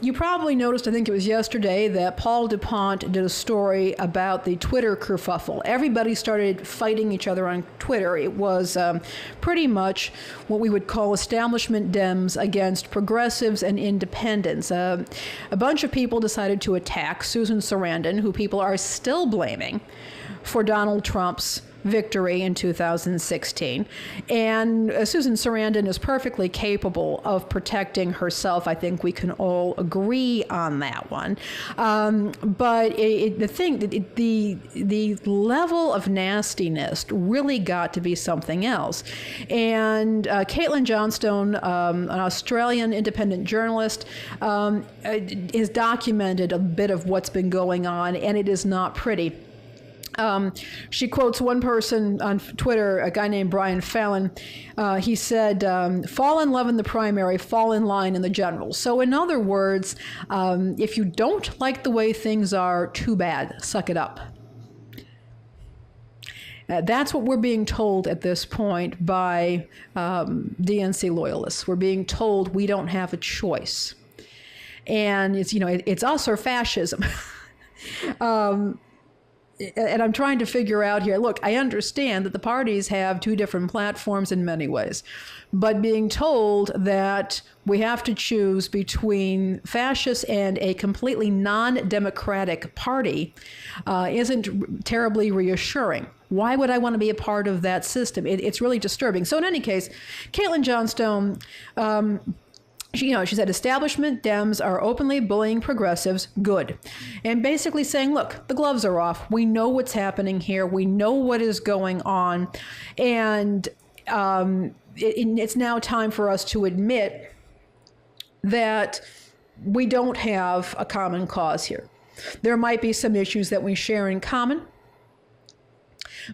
You probably noticed, I think it was yesterday, that Paul DuPont did a story about the Twitter kerfuffle. Everybody started fighting each other on Twitter. It was pretty much what we would call establishment Dems against progressives and independents. A bunch of people decided to attack Susan Sarandon, who people are still blaming for Donald Trump's victory in 2016. And Susan Sarandon is perfectly capable of protecting herself. I think we can all agree on that one. But the level of nastiness really got to be something else. And Caitlin Johnstone, an Australian independent journalist, has documented a bit of what's been going on, and it is not pretty. She quotes one person on Twitter, a guy named Brian Fallon. He said, fall in love in the primary, fall in line in the general. So in other words, if you don't like the way things are, too bad, suck it up. That's what we're being told at this point by DNC loyalists. We're being told we don't have a choice. And it's us or fascism. And I'm trying to figure out here, look, I understand that the parties have two different platforms in many ways, but being told that we have to choose between fascists and a completely non-democratic party isn't terribly reassuring. Why would I want to be a part of that system? It's really disturbing. So in any case, Caitlin Johnstone, she said establishment Dems are openly bullying progressives, good. And basically saying, look, the gloves are off. We know what's happening here. We know what is going on. And it's now time for us to admit that we don't have a common cause here. There might be some issues that we share in common.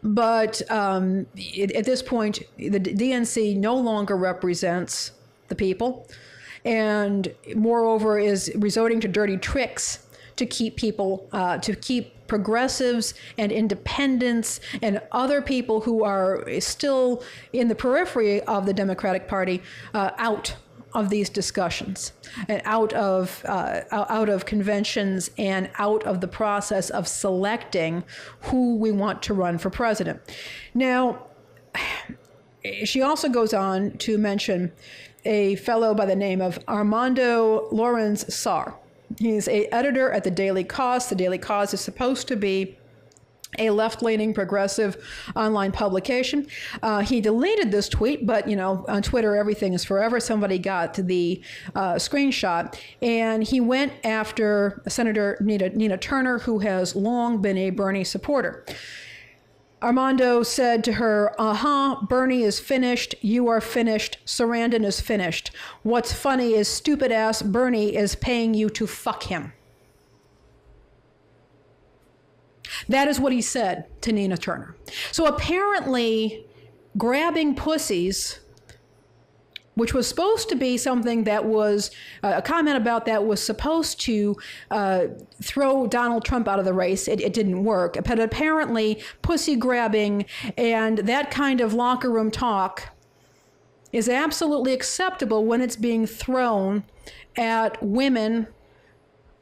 But at this point, the DNC no longer represents the people. And moreover is resorting to dirty tricks to keep people, to keep progressives and independents and other people who are still in the periphery of the Democratic Party out of these discussions and out of conventions and out of the process of selecting who we want to run for president. Now, she also goes on to mention a fellow by the name of Armando Lorenz-Sarr. He's an editor at the Daily Cause. The Daily Cause is supposed to be a left-leaning progressive online publication. He deleted this tweet, but on Twitter, everything is forever. Somebody got the screenshot, and he went after Senator Nina Turner, who has long been a Bernie supporter. Armando said to her, Bernie is finished, you are finished, Sarandon is finished. What's funny is stupid-ass Bernie is paying you to fuck him. That is what he said to Nina Turner. So apparently, grabbing pussies, which was supposed to be something that was, a comment about that was supposed to throw Donald Trump out of the race. It didn't work. But apparently, pussy grabbing and that kind of locker room talk is absolutely acceptable when it's being thrown at women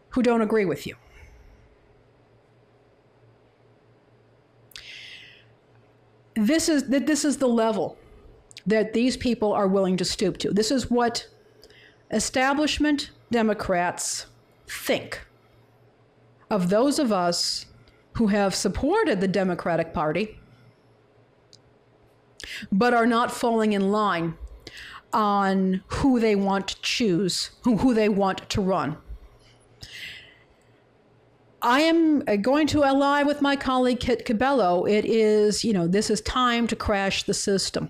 who don't agree with you. This is the level that these people are willing to stoop to. This is what establishment Democrats think of those of us who have supported the Democratic Party but are not falling in line on who they want to choose, who they want to run. I am going to ally with my colleague Kit Cabello. It is, this is time to crash the system.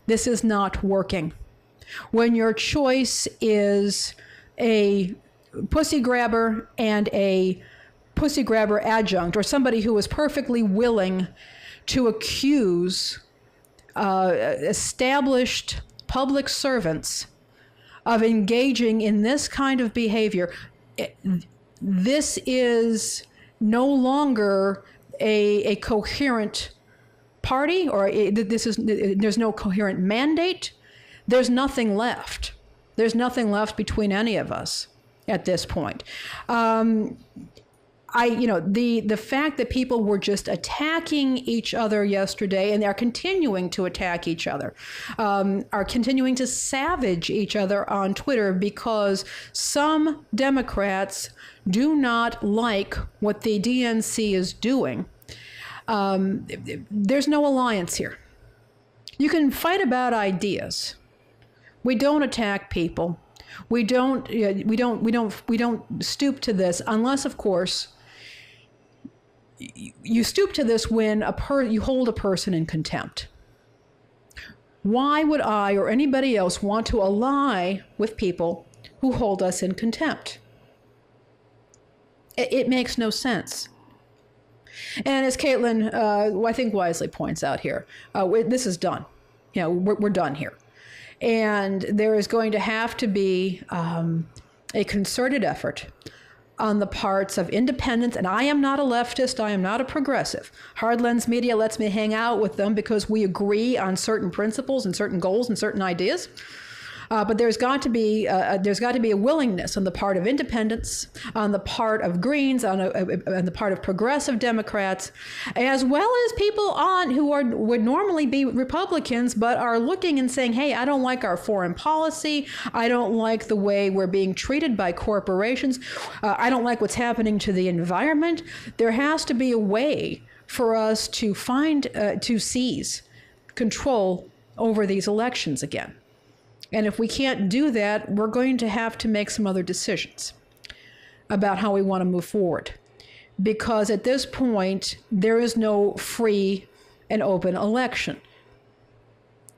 This is not working. When your choice is a pussy grabber and a pussy grabber adjunct, or somebody who is perfectly willing to accuse established public servants of engaging in this kind of behavior, this is no longer a coherent party, or there's no coherent mandate. There's nothing left. There's nothing left between any of us. at this point. The fact that people were just attacking each other yesterday, and they're continuing to attack each other, are continuing to savage each other on Twitter because some Democrats do not like what the DNC is doing. There's no alliance here. You can fight about ideas. We don't attack people. We don't stoop to this unless, of course, you stoop to this when you hold a person in contempt. Why would I or anybody else want to ally with people who hold us in contempt? It makes no sense. And as Caitlin, I think wisely points out here, this is done. We're done here. And there is going to have to be a concerted effort on the parts of independents. And I am not a leftist. I am not a progressive. Hard Lens Media lets me hang out with them because we agree on certain principles and certain goals and certain ideas. But there's got to be a willingness on the part of independents, on the part of Greens, on the part of progressive Democrats, as well as people who would normally be Republicans, but are looking and saying, "Hey, I don't like our foreign policy. I don't like the way we're being treated by corporations. I don't like what's happening to the environment." There has to be a way for us to seize control over these elections again. And if we can't do that, we're going to have to make some other decisions about how we want to move forward. Because at this point, there is no free and open election.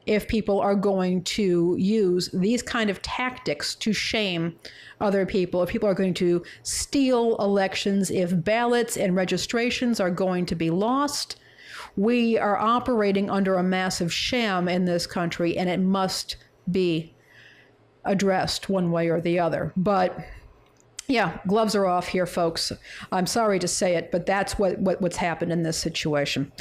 If people are going to use these kind of tactics to shame other people, if people are going to steal elections, if ballots and registrations are going to be lost, we are operating under a massive sham in this country, and it must be addressed one way or the other. But yeah, gloves are off here, folks. I'm sorry to say it, but that's what's happened in this situation.